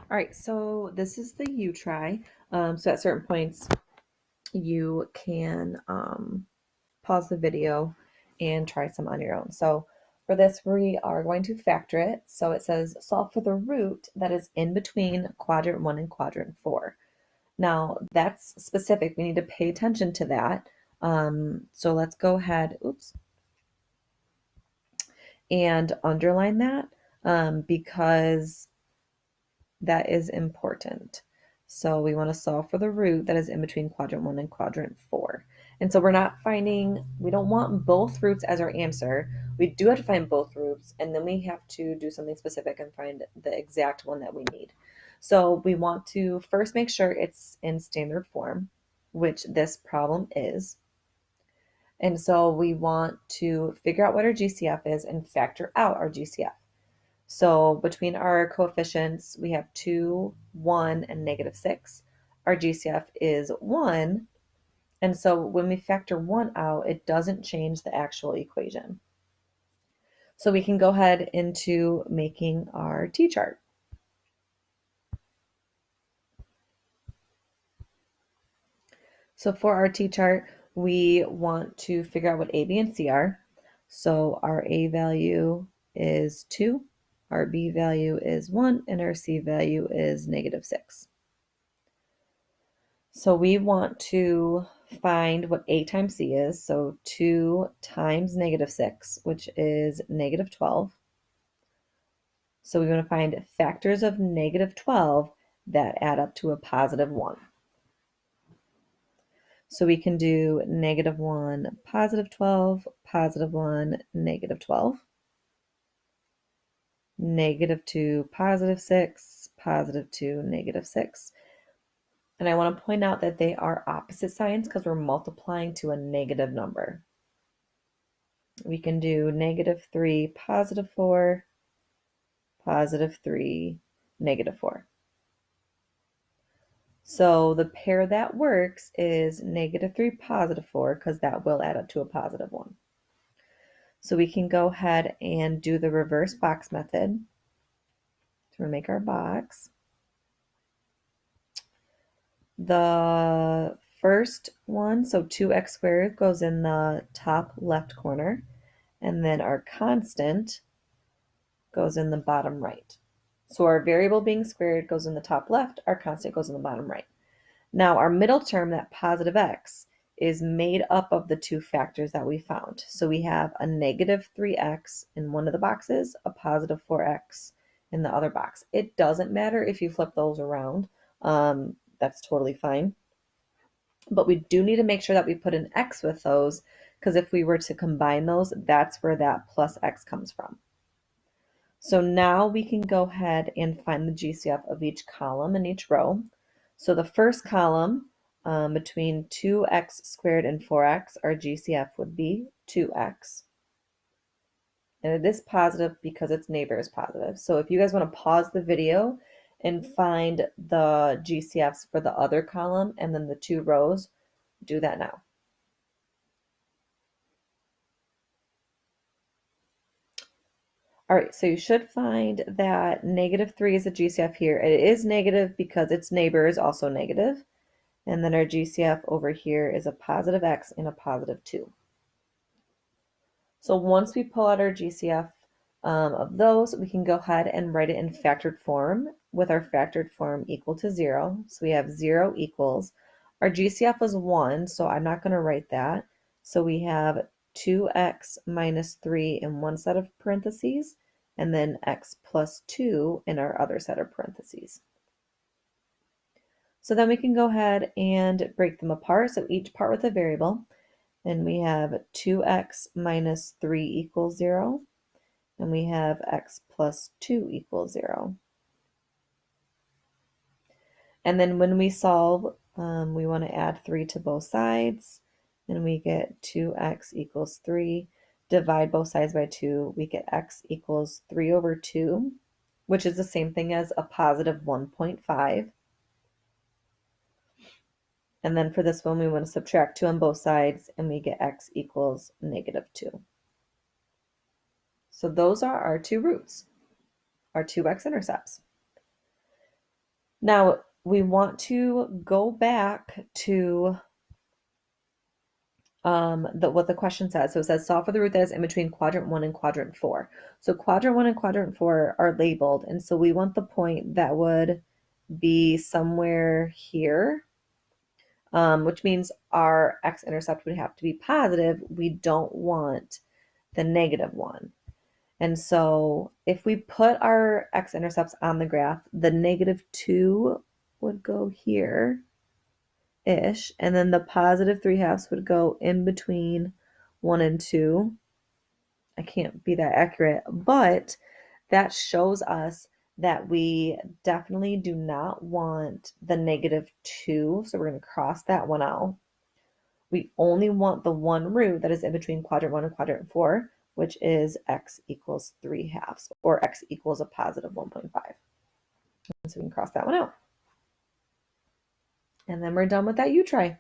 All right, so this is the U try. So at certain points, you can pause the video and try some on your own. So for this, we are going to factor it. So it says solve for the root that is in between quadrant 1 and quadrant 4. Now that's specific. We need to pay attention to that. So let's go ahead, and underline that because that is important. So we want to solve for the root that is in between quadrant 1 and quadrant 4. And so we don't want both roots as our answer. We do have to find both roots, and then we have to do something specific and find the exact one that we need. So we want to first make sure it's in standard form, which this problem is. And so we want to figure out what our GCF is and factor out our GCF. So between our coefficients, we have 2, 1, and -6. Our GCF is 1. And so when we factor 1 out, it doesn't change the actual equation. So we can go ahead into making our t-chart. So for our t-chart, we want to figure out what A, B, and C are. So our A value is 2, our B value is 1, and our C value is -6. So we want to find what A times C is. So 2 times -6, which is -12. So we want to find factors of -12 that add up to a +1. So we can do -1, +12, +1, -12, -2, +6, +2, -6. And I want to point out that they are opposite signs because we're multiplying to a negative number. We can do -3, +4, +3, -4. So the pair that works is -3, +4, because that will add up to a +1. So we can go ahead and do the reverse box method to make our box. The first one, so 2x squared, goes in the top left corner, and then our constant goes in the bottom right. So our variable being squared goes in the top left, our constant goes in the bottom right. Now our middle term, that positive x, is made up of the two factors that we found. So we have a -3x in one of the boxes, a +4x in the other box. It doesn't matter if you flip those around. That's totally fine. But we do need to make sure that we put an x with those, because if we were to combine those, that's where that plus x comes from. So now we can go ahead and find the GCF of each column and each row. So the first column, between 2x squared and 4x, our GCF would be 2x. And it is positive because its neighbor is positive. So if you guys want to pause the video and find the GCFs for the other column and then the two rows, do that now. All right, so you should find that -3 is a GCF here. It is negative because its neighbor is also negative. And then our GCF over here is a positive x and a +2. So once we pull out our GCF of those, we can go ahead and write it in factored form with our factored form equal to 0. So we have 0 equals, our GCF was 1, so I'm not going to write that. So we have 2x minus 3 in one set of parentheses, and then x plus 2 in our other set of parentheses. So then we can go ahead and break them apart. So each part with a variable. And we have 2x minus 3 equals 0. And we have x plus 2 equals 0. And then when we solve, we want to add 3 to both sides. And we get 2x equals 3. Divide both sides by 2. We get x equals 3 over 2, which is the same thing as a positive 1.5. And then for this one, we want to subtract 2 on both sides, and we get x equals -2. So those are our two roots, our two x-intercepts. Now we want to go back to what the question says. So it says solve for the root that is in between quadrant 1 and quadrant 4. So quadrant 1 and quadrant 4 are labeled, and so we want the point that would be somewhere here, which means our x-intercept would have to be positive. We don't want the negative one. And so if we put our x-intercepts on the graph, the -2 would go here ish, and then the +3/2 would go in between 1 and 2. I can't be that accurate, but that shows us that we definitely do not want the -2, so we're going to cross that one out. We only want the one root that is in between quadrant 1 and quadrant 4, which is x equals 3/2, or x equals a +1.5. So we can cross that one out. And then we're done with that U try.